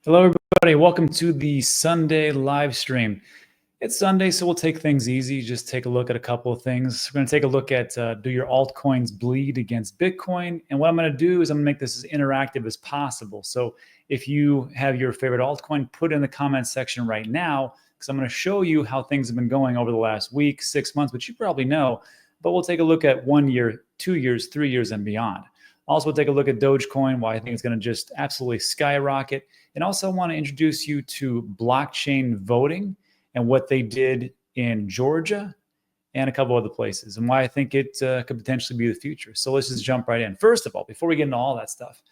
Hello, everybody. Welcome to the Sunday live stream. It's Sunday, so we'll take things easy. Just take a look at a couple of things. We're going to take a look at do your altcoins bleed against Bitcoin? And what I'm going to do is I'm going to make this as interactive as possible. So if you have your favorite altcoin, put it in the comments section right now, because I'm going to show you how things have been going over the last week, 6 months, which you probably know. But we'll take a look at 1 year, 2 years, 3 years, and beyond. Also, we'll take a look at Dogecoin, why I think it's going to just absolutely skyrocket. And also want to introduce you to blockchain voting and what they did in Georgia and a couple other places, and why I think it could potentially be the future. So let's just jump right in. First of all, before we get into all that stuff,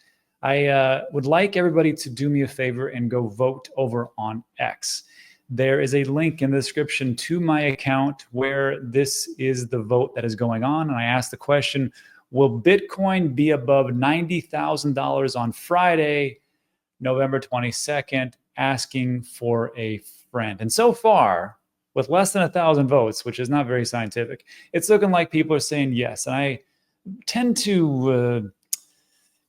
I would like everybody to do me a favor and go vote over on X. There is a link in the description to my account where this is the vote that is going on. And I asked the question, will Bitcoin be above $90,000 on Friday, November 22nd, asking for a friend? And so far, with less than 1,000 votes, which is not very scientific, it's looking like people are saying yes. And I tend to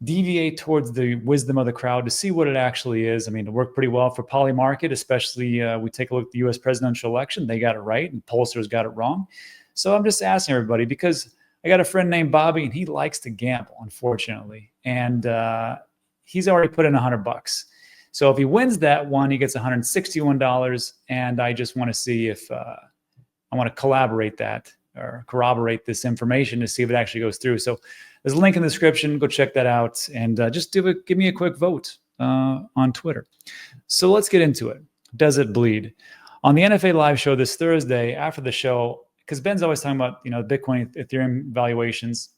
deviate towards the wisdom of the crowd to see what it actually is. I mean, it worked pretty well for Polymarket, especially we take a look at the US presidential election. They got it right and pollsters got it wrong. So I'm just asking everybody, because I got a friend named Bobby and he likes to gamble, unfortunately. And he's already put in $100. So if he wins that one, he gets $161. And I just want to see if I want to collaborate that or corroborate this information to see if it actually goes through. So there's a link in the description. Go check that out. And just give me a quick vote on Twitter. So let's get into it. Does it bleed? On the NFA live show this Thursday, after the show, because Ben's always talking about, Bitcoin, Ethereum valuations.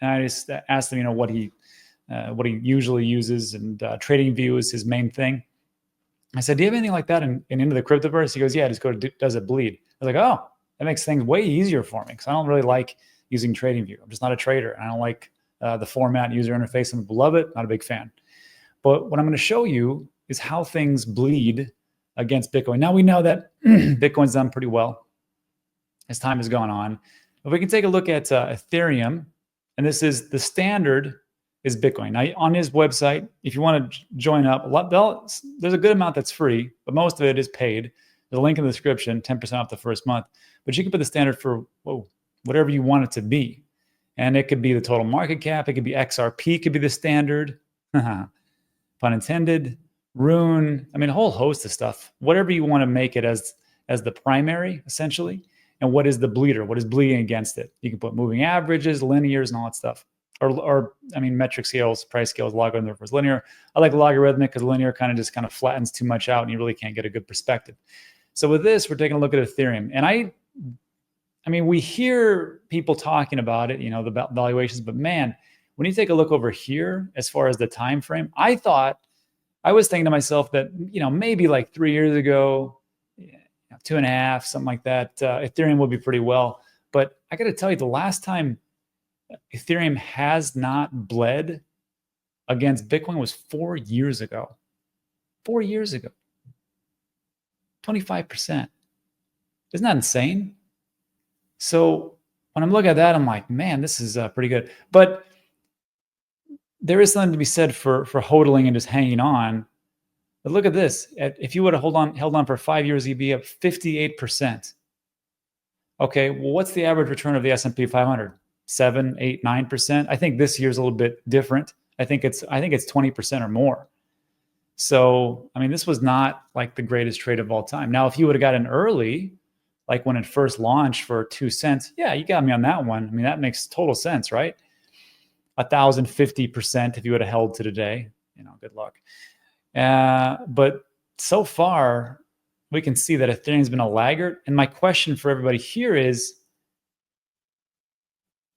And I just asked him, what he usually uses, and trading view is his main thing. I said, do you have anything like that in Into the Cryptoverse? He goes, yeah, just go to Does It Bleed? I was like, oh, that makes things way easier for me, because I don't really like using trading view. I'm just not a trader. I don't like the format, user interface. Some people love it, not a big fan. But what I'm going to show you is how things bleed against Bitcoin. Now we know that Bitcoin's done pretty well as time has gone on. If we can take a look at Ethereum, and this is the standard is Bitcoin. Now, on his website, if you want to join up, there's a good amount that's free, but most of it is paid. There's a link in the description, 10% off the first month. But you can put the standard for whatever you want it to be. And it could be the total market cap. It could be XRP, could be the standard. Pun intended. Rune. I mean, a whole host of stuff. Whatever you want to make it as the primary, essentially. And what is the bleeder? What is bleeding against it? You can put moving averages, linears, and all that stuff. Or metric scales, price scales, logarithmic versus linear. I like logarithmic because linear kind of flattens too much out and you really can't get a good perspective. So with this, we're taking a look at Ethereum. And I mean, we hear people talking about it, the valuations, but man, when you take a look over here, as far as the time frame, I was thinking to myself that, maybe like 3 years ago, 2.5, something like that, Ethereum will be pretty well. But I got to tell you, the last time Ethereum has not bled against Bitcoin was 4 years ago. 4 years ago. 25%. Isn't that insane? So when I'm looking at that, I'm like, man, this is pretty good. But there is something to be said for hodling and just hanging on. But look at this. If you would have held on for 5 years, you'd be up 58%. Okay, well, what's the average return of the S&P 500? 7, 8, 9%. I think this year's a little bit different. I think it's 20% or more. So, I mean, this was not like the greatest trade of all time. Now, if you would have got in early, like when it first launched for 2 cents, yeah, you got me on that one. I mean, that makes total sense, right? 1,050% if you would have held to today, good luck. But so far, we can see that Ethereum's been a laggard. And my question for everybody here is,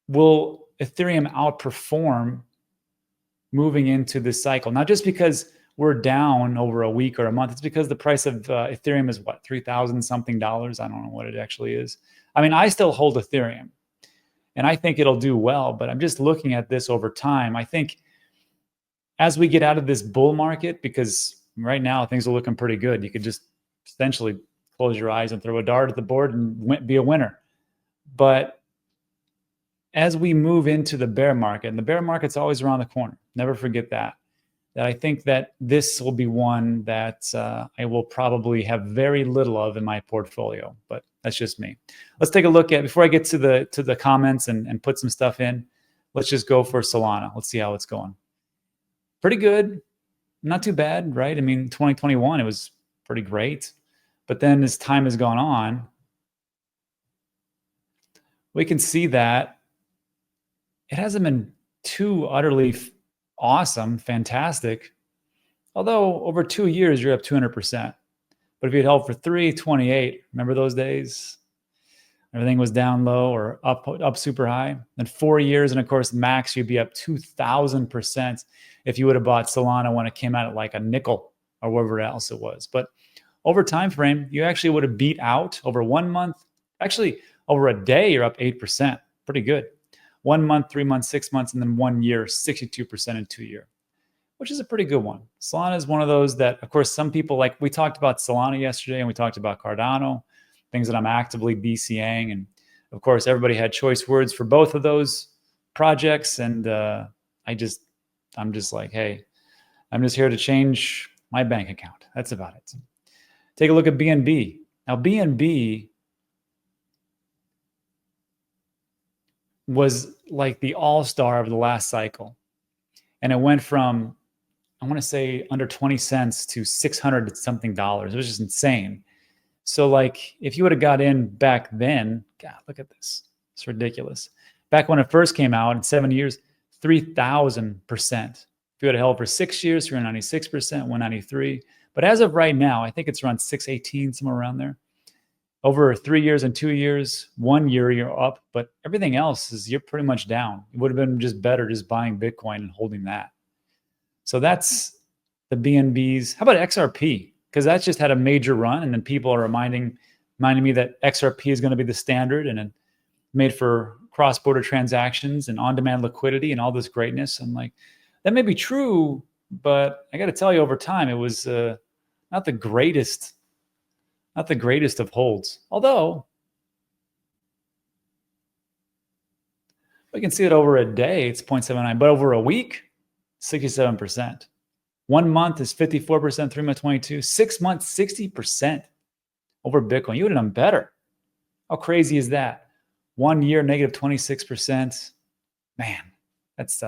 will Ethereum outperform moving into this cycle? Not just because we're down over a week or a month. It's because the price of Ethereum is what, 3,000 something dollars? I don't know what it actually is. I mean, I still hold Ethereum and I think it'll do well, but I'm just looking at this over time. I think as we get out of this bull market, because right now things are looking pretty good, you could just essentially close your eyes and throw a dart at the board and be a winner. But as we move into the bear market, and the bear market's always around the corner, never forget that. that I think that this will be one that I will probably have very little of in my portfolio, but that's just me. Let's take a look at, before I get to the comments and put some stuff in, let's just go for Solana. Let's see how it's going. Pretty good, not too bad, right? I mean, 2021, it was pretty great. But then as time has gone on, we can see that it hasn't been too utterly awesome, fantastic. Although over 2 years, you're up 200%. But if you'd held for 328, remember those days? Everything was down low or up super high. Then 4 years, and of course, max, you'd be up 2,000% if you would have bought Solana when it came out at like a nickel or whatever else it was. But over time frame, you actually would have beat out over 1 month. Actually, over a day, you're up 8%. Pretty good. 1 month, 3 months, 6 months, and then 1 year, 62% in 2 years, which is a pretty good one. Solana is one of those that, of course, some people, like we talked about Solana yesterday and we talked about Cardano, things that I'm actively DCAing. And of course, everybody had choice words for both of those projects. And I'm just like, hey, I'm just here to change my bank account. That's about it. Take a look at BNB. Now, BNB was like the all-star of the last cycle. And it went from, I want to say, under 20 cents to 600 something dollars. It was just insane. So like, if you would have got in back then, God, look at this. It's ridiculous. Back when it first came out in 7 years, 3,000%. If you would have held for 6 years, 396%, 193. But as of right now, I think it's around 618, somewhere around there. Over 3 years and 2 years, 1 year, you're up. But everything else is, you're pretty much down. It would have been just better just buying Bitcoin and holding that. So that's the BNBs. How about XRP? Because that's just had a major run, and then people are reminding me that XRP is going to be the standard, and it made for cross-border transactions and on-demand liquidity and all this greatness. I'm like, that may be true, but I got to tell you, over time, it was not the greatest of holds. Although we can see it over a day, it's 0.79, but over a week, 67%. 1 month is 54%, 3 months 22, 6 months 60% over Bitcoin. You would have done better. How crazy is that? 1 year negative 26%. Man, that's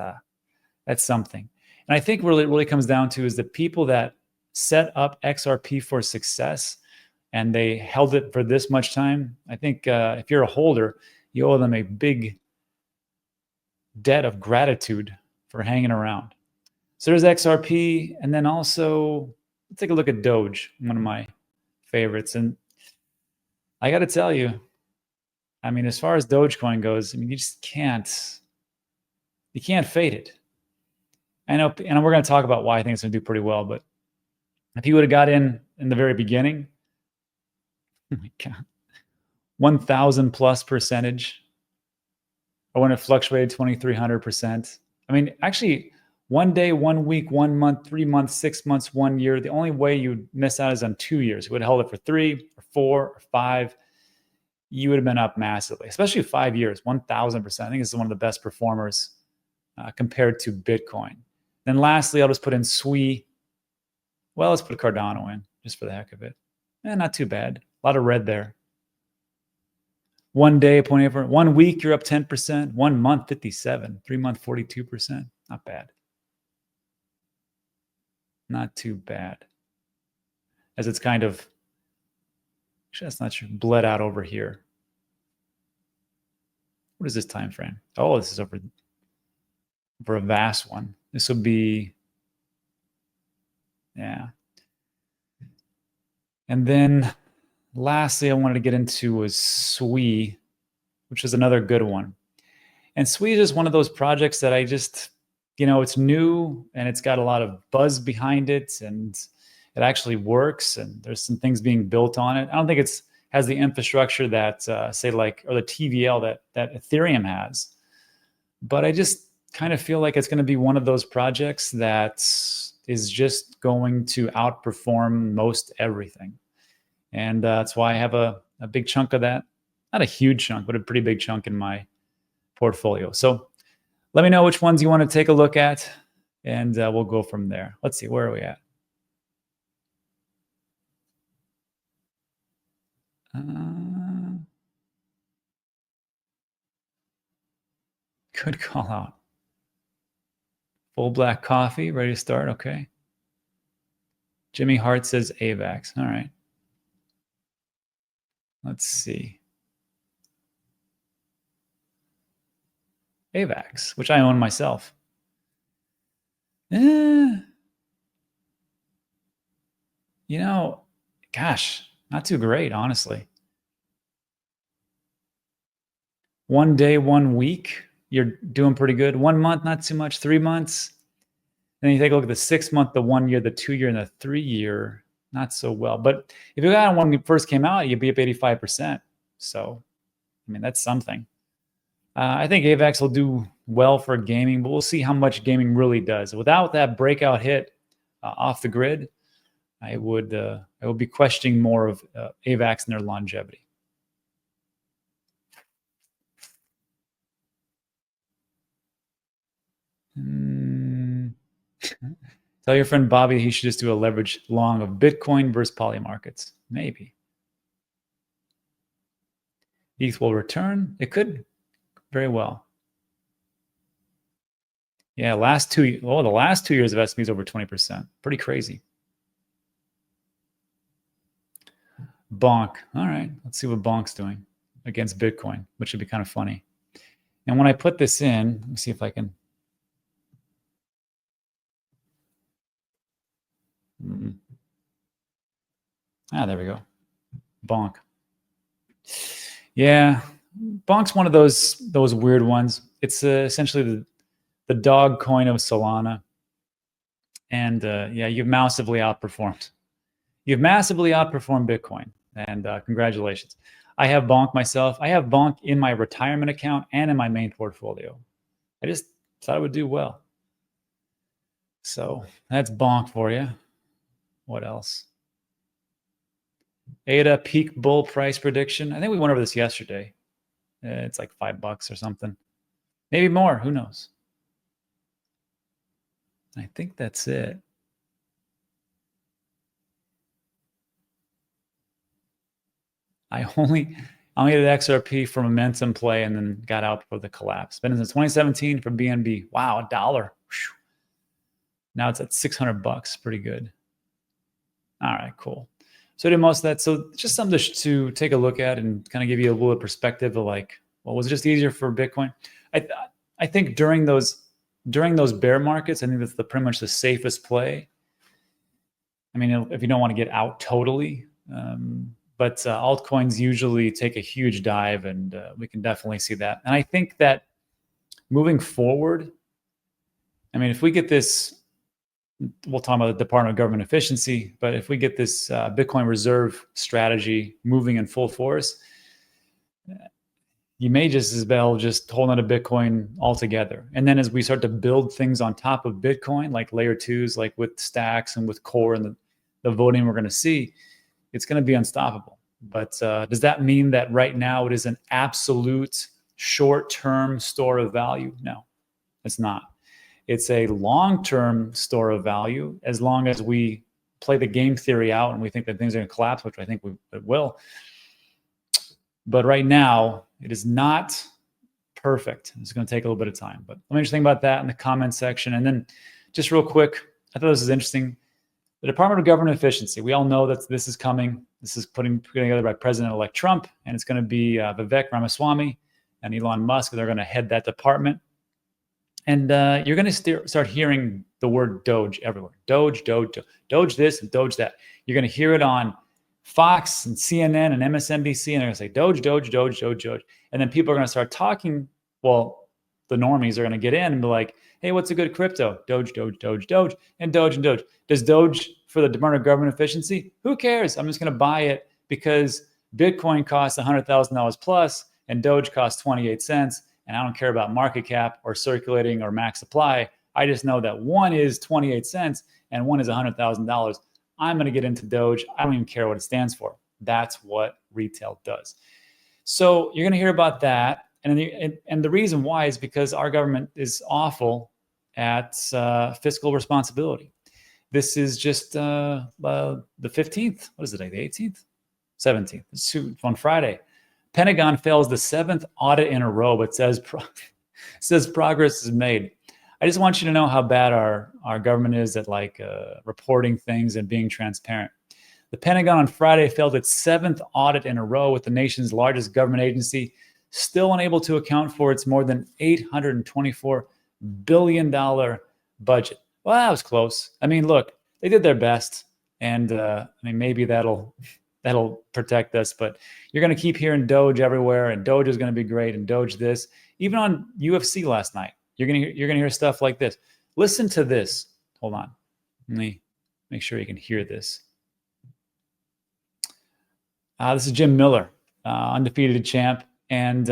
something. And I think what it really comes down to is the people that set up XRP for success and they held it for this much time. I think if you're a holder, you owe them a big debt of gratitude for hanging around. So there's XRP, and then also let's take a look at Doge, one of my favorites. And I got to tell you, I mean, as far as Dogecoin goes, I mean, you can't fade it. I know, and we're going to talk about why I think it's going to do pretty well. But if you would have got in the very beginning, oh my God, 1,000+%, or when it fluctuated 2,300%. I mean, actually, 1 day, 1 week, 1 month, 3 months, 6 months, 1 year. The only way you'd miss out is on 2 years. You would have held it for 3 or 4 or 5. You would have been up massively, especially 5 years, 1,000%. I think this is one of the best performers compared to Bitcoin. Then lastly, I'll just put in SWI. Well, let's put Cardano in just for the heck of it. Not too bad. A lot of red there. 1 day, 0.8. 1 week, you're up 10%. 1 month, 57. 3 month, 42%. Not bad. Not too bad. As it's kind of, actually, that's not true, bled out over here. What is this time frame? Oh, this is over a vast one. This will be, yeah. And then lastly, I wanted to get into was SWI, which is another good one. And SWI is just one of those projects that I just, it's new and it's got a lot of buzz behind it, and it actually works, and there's some things being built on it. I don't think it's has the infrastructure that say like, or the TVL that Ethereum has, but I just kind of feel like it's going to be one of those projects that is just going to outperform most everything. And that's why I have a big chunk of that. Not a huge chunk, but a pretty big chunk in my portfolio. So let me know which ones you want to take a look at. and we'll go from there. Let's see, where are we at? Good call out. Full black coffee, ready to start. Okay. Jimmy Hart says AVAX. All right. Let's see. AVAX, which I own myself. You know, gosh, not too great, honestly. 1 day, 1 week, you're doing pretty good. 1 month, not too much. 3 months. Then you take a look at the 6 month, the 1 year, the 2 year, and the 3 year, not so well. But if you got one when it first came out, you'd be up 85%. So, I mean, that's something. I think AVAX will do well for gaming, but we'll see how much gaming really does. Without that breakout hit off the grid, I would be questioning more of AVAX and their longevity. Tell your friend Bobby he should just do a leverage long of Bitcoin versus poly markets. Maybe. ETH will return. It could very well. Yeah, the last 2 years of S&P is over 20%. Pretty crazy. Bonk. All right, let's see what Bonk's doing against Bitcoin, which would be kind of funny. And when I put this in, let me see if I can. There we go. Bonk. Yeah, Bonk's one of those weird ones. It's essentially the dog coin of Solana. And yeah, you've massively outperformed. You've massively outperformed Bitcoin. And congratulations. I have Bonk myself. I have Bonk in my retirement account and in my main portfolio. I just thought it would do well. So that's Bonk for you. What else? ADA peak bull price prediction. I think we went over this yesterday. It's like $5 or something. Maybe more. Who knows? I think that's it. I only did XRP for momentum play and then got out for the collapse. Been since 2017 for BNB. Wow, $1. Whew. Now it's at $600. Pretty good. All right, cool. So I did most of that. So just something to take a look at and kind of give you a little perspective of like, well, was it just easier for Bitcoin? I think during those bear markets, I think that's pretty much the safest play. I mean, if you don't want to get out totally, but altcoins usually take a huge dive, and we can definitely see that. And I think that moving forward, I mean, if we get this, we'll talk about the Department of Government Efficiency, but if we get this Bitcoin reserve strategy moving in full force, you may just as well just hold on to Bitcoin altogether. And then as we start to build things on top of Bitcoin, like layer twos, like with stacks and with core and the voting we're going to see, it's going to be unstoppable. But does that mean that right now it is an absolute short-term store of value? No, it's not. It's a long-term store of value as long as we play the game theory out and we think that things are going to collapse, which I think it will. But right now, it is not perfect. It's going to take a little bit of time. But let me just think about that in the comment section. And then just real quick, I thought this was interesting. The Department of Government Efficiency, we all know that this is coming. This is put together by President-elect Trump, and it's going to be Vivek Ramaswamy and Elon Musk. They're going to head that department. And you're going to start hearing the word Doge everywhere. Doge, Doge, Doge, Doge this and Doge that. You're going to hear it on Fox and CNN and MSNBC, and they're going to say Doge, Doge, Doge, Doge, Doge. And then people are going to start talking. Well, the normies are going to get in and be like, hey, what's a good crypto? Doge, Doge, Doge, Doge, and Doge and Doge. Does Doge for the Department of Government Efficiency? Who cares? I'm just going to buy it because Bitcoin costs $100,000 plus and Doge costs 28 cents. And I don't care about market cap or circulating or max supply. I just know that one is 28 cents and one is $100,000. I'm going to get into Doge. I don't even care what it stands for. That's what retail does. So you're going to hear about that. And the reason why is because our government is awful at fiscal responsibility. This is just the 15th. What is it, like the 18th? 17th. It's on Friday. Pentagon fails the 7th audit in a row, but says progress is made. I just want you to know how bad our government is at like reporting things and being transparent. The Pentagon on Friday failed its 7th audit in a row, with the nation's largest government agency still unable to account for its more than $824 billion budget. Well, that was close. I mean, look, they did their best, and I mean, maybe that'll protect us. But you're going to keep hearing Doge everywhere, and Doge is going to be great, and Doge this. Even on UFC last night, you're going to hear stuff like this. Listen to this. Hold on. Let me make sure you can hear this. This is Jim Miller, undefeated champ, and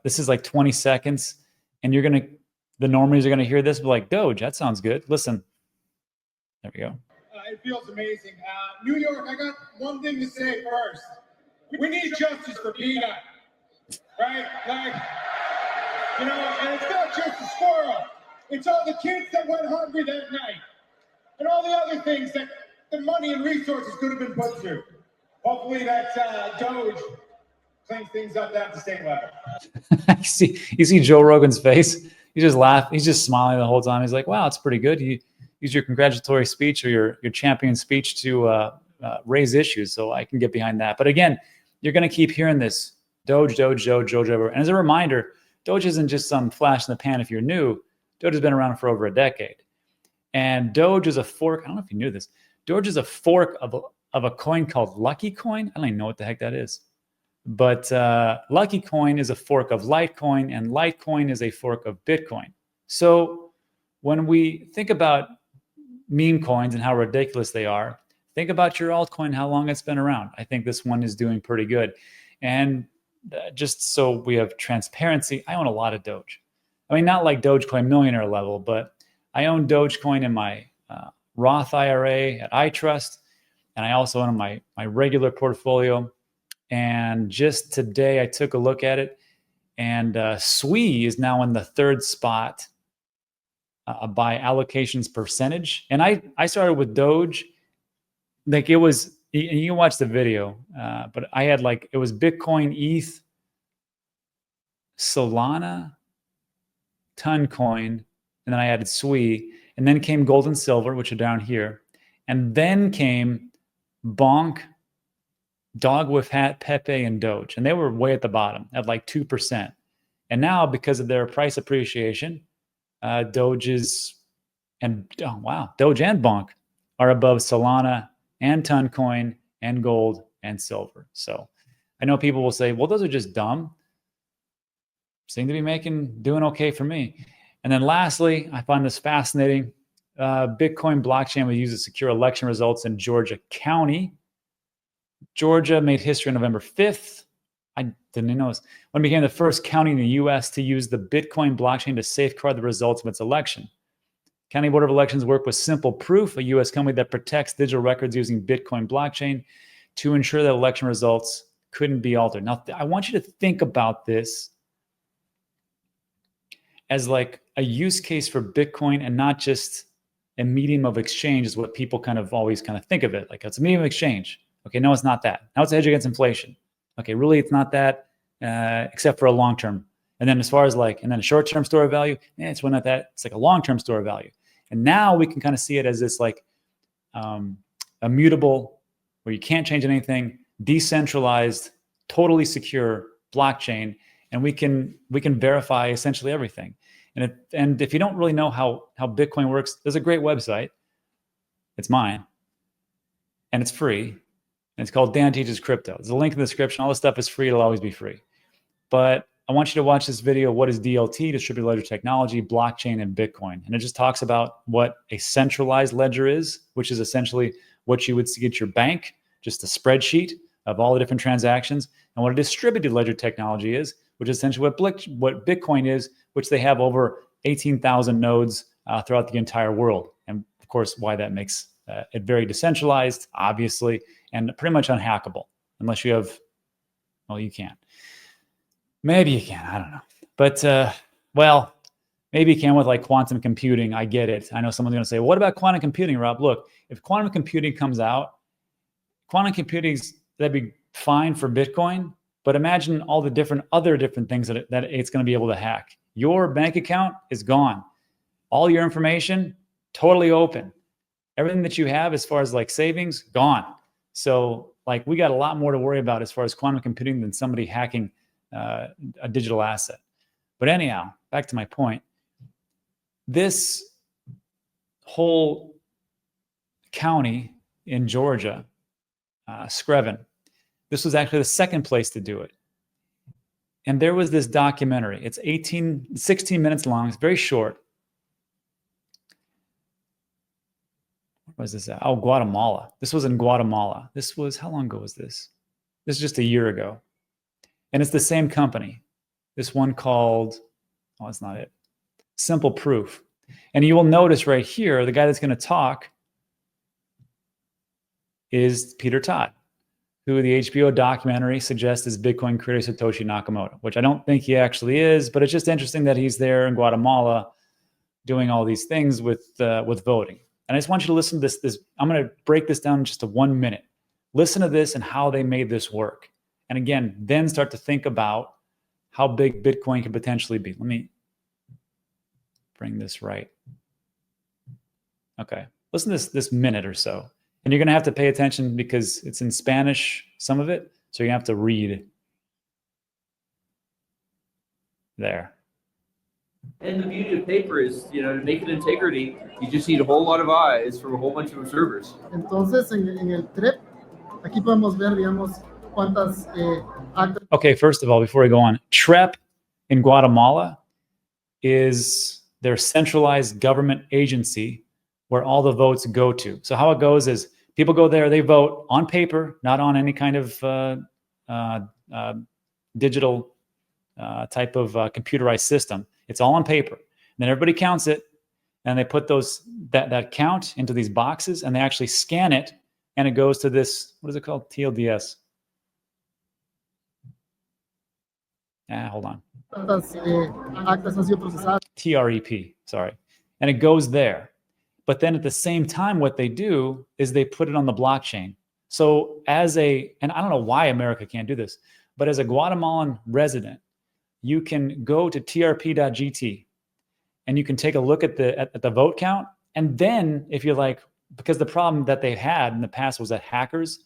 this is like 20 seconds, and the normies are gonna hear this, but like, Doge, that sounds good. Listen. There we go. It feels amazing. New York, I got one thing to say first. We need justice for Peanut, right? Like, you know, and it's not just the squirrel. It's all the kids that went hungry that night, and all the other things that the money and resources could have been put to. Hopefully that Doge cleans things up down at the state level. You see Joe Rogan's face? He's just laughing. He's just smiling the whole time. He's like, wow, it's pretty good. You use your congratulatory speech or your champion speech to raise issues. So I can get behind that. But again, you're going to keep hearing this. Doge, Doge, Doge, Doge. And as a reminder, Doge isn't just some flash in the pan if you're new. Doge has been around for over a decade. And Doge is a fork. I don't know if you knew this. Doge is a fork of a coin called Lucky Coin. I don't even know what the heck that is. But Lucky Coin is a fork of Litecoin, and Litecoin is a fork of Bitcoin. So when we think about meme coins and how ridiculous they are, think about your altcoin, how long it's been around. I think this one is doing pretty good. And just so we have transparency, I own a lot of Doge. I mean, not like Dogecoin millionaire level, but I own Dogecoin in my Roth IRA at iTRUST. And I also own my regular portfolio. And just today I took a look at it, and SWE is now in the 3rd spot by allocations percentage. And I started with Doge. Like, it was, you can watch the video, but I had like, it was Bitcoin, ETH, Solana, Toncoin, and then I added SWE, and then came gold and silver, which are down here. And then came Bonk, Dog with Hat, Pepe, and Doge. And they were way at the bottom at like 2%. And now, because of their price appreciation, Doge and Bonk are above Solana and Toncoin and gold and silver. So I know people will say, well, those are just dumb. Seem to be doing okay for me. And then lastly, I find this fascinating. Bitcoin blockchain was used to secure election results in Georgia County. Georgia made history on November 5th. I didn't know this. When it became the first county in the U.S. to use the Bitcoin blockchain to safeguard the results of its election. County Board of Elections worked with Simple Proof, a U.S. company that protects digital records using Bitcoin blockchain, to ensure that election results couldn't be altered. Now, I want you to think about this as like a use case for Bitcoin and not just a medium of exchange, is what people always think of it. Like, it's a medium of exchange. Okay, no, it's not that. Now it's a hedge against inflation. Okay, really, it's not that, except for a long term. And then as far as and then a short term store of value, it's not that. It's like a long term store of value. And now we can see it as this immutable, where you can't change anything, decentralized, totally secure blockchain, and we can verify essentially everything. And if you don't really know how Bitcoin works, there's a great website. It's mine, and it's free. And it's called Dan Teaches Crypto. There's a link in the description. All this stuff is free. It'll always be free. But I want you to watch this video. What is DLT, distributed ledger technology, blockchain, and Bitcoin? And it just talks about what a centralized ledger is, which is essentially what you would see at your bank, just a spreadsheet of all the different transactions, and what a distributed ledger technology is, which is essentially what Bitcoin is, which they have over 18,000 nodes throughout the entire world. And of course, why that makes it very decentralized, obviously, and pretty much unhackable, unless you have, well, you can't. Maybe you can, I don't know. But, well, Maybe you can with like quantum computing. I get it. I know someone's going to say, what about quantum computing, Rob? Look, if quantum computing comes out, quantum computing, that'd be fine for Bitcoin. But imagine all the other different things that it's going to be able to hack. Your bank account is gone. All your information, totally open. Everything that you have as far as like savings, gone. So like we got a lot more to worry about as far as quantum computing than somebody hacking a digital asset. But anyhow, back to my point. This whole county in Georgia, Screven, this was actually the second place to do it. And there was this documentary. It's 16 minutes long. It's very short. What was this at? Oh, Guatemala. This was in Guatemala. This was, how long ago was this? This is just a year ago. And it's the same company. This one called, oh, that's not it. Simple Proof. And you will notice right here, the guy that's going to talk is Peter Todd, who the HBO documentary suggests is Bitcoin creator Satoshi Nakamoto, which I don't think he actually is, but it's just interesting that he's there in Guatemala doing all these things with voting. And I just want you to listen to this. I'm going to break this down in just a 1 minute. Listen to this and how they made this work. And again, then start to think about how big Bitcoin could potentially be. Let me bring this right. Okay, listen to this minute or so. And you're going to have to pay attention because it's in Spanish, some of it. So you have to read. There. And the beauty of paper is, you know, to make it integrity, you just need a whole lot of eyes from a whole bunch of observers. Entonces, en el TREP, aquí podemos ver, digamos, cuántas actas. Okay, first of all, before we go on, TREP in Guatemala is their centralized government agency where all the votes go to. So how it goes is people go there, they vote on paper, not on any kind of digital type of computerized system. It's all on paper. And then everybody counts it, and they put that count into these boxes, and they actually scan it, and it goes to this, what is it called? TLDS. Hold on. TREP, sorry. And it goes there. But then at the same time, what they do is they put it on the blockchain. So and I don't know why America can't do this, but as a Guatemalan resident, you can go to trp.gt and you can take a look at the vote count. And then if you're like, because the problem that they had in the past was that hackers,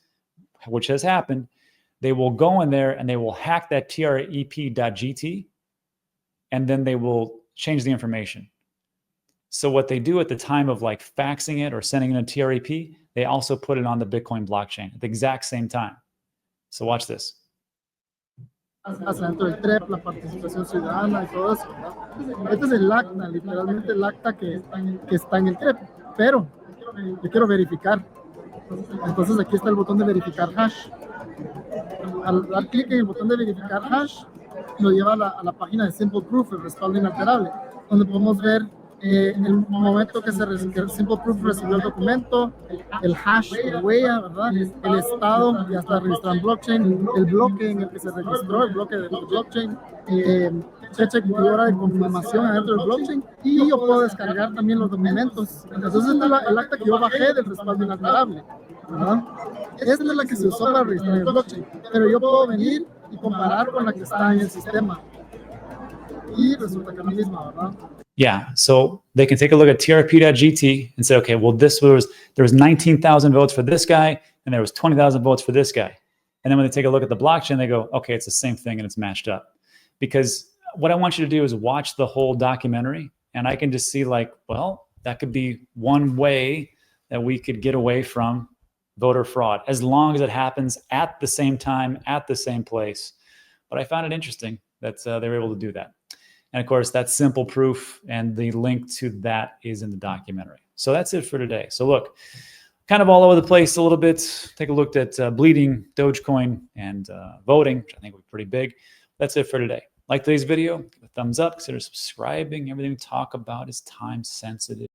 which has happened, they will go in there and they will hack that trep.gt, and then they will change the information. So what they do at the time of like faxing it or sending it to TREP, they also put it on the Bitcoin blockchain at the exact same time. So watch this. Hacia dentro del TREP, la participación ciudadana y todo eso, ¿verdad? Este es el acta, literalmente el acta que está en el TREP, pero yo quiero verificar. Entonces aquí está el botón de verificar hash. Al dar clic en el botón de verificar hash, nos lleva a la página de Simple Proof, el respaldo inalterable, donde podemos ver el momento que Simple Proof recibió el documento, el hash de huella, ¿verdad? El estado, ya está registrado en blockchain, el bloque en el que se registró, el bloque del blockchain, fecha y hora de confirmación adentro del blockchain, y yo puedo descargar también los documentos. Entonces esta es el acta que yo bajé del respaldo inalterable, ¿verdad? Esta es la que se usó para registrar el blockchain, pero yo puedo venir y comparar con la que está en el sistema. Y resulta que es la misma, ¿verdad? Yeah, so they can take a look at trp.gt and say, okay, well, there was 19,000 votes for this guy, and there was 20,000 votes for this guy. And then when they take a look at the blockchain, they go, okay, it's the same thing and it's matched up. Because what I want you to do is watch the whole documentary, and I can just see like, well, that could be one way that we could get away from voter fraud, as long as it happens at the same time, at the same place. But I found it interesting that they were able to do that. And of course, that's Simple Proof, and the link to that is in the documentary. So that's it for today. So look, kind of all over the place a little bit. Take a look at bleeding Dogecoin and voting, which I think was pretty big. That's it for today. Like today's video, give a thumbs up, consider subscribing. Everything we talk about is time sensitive.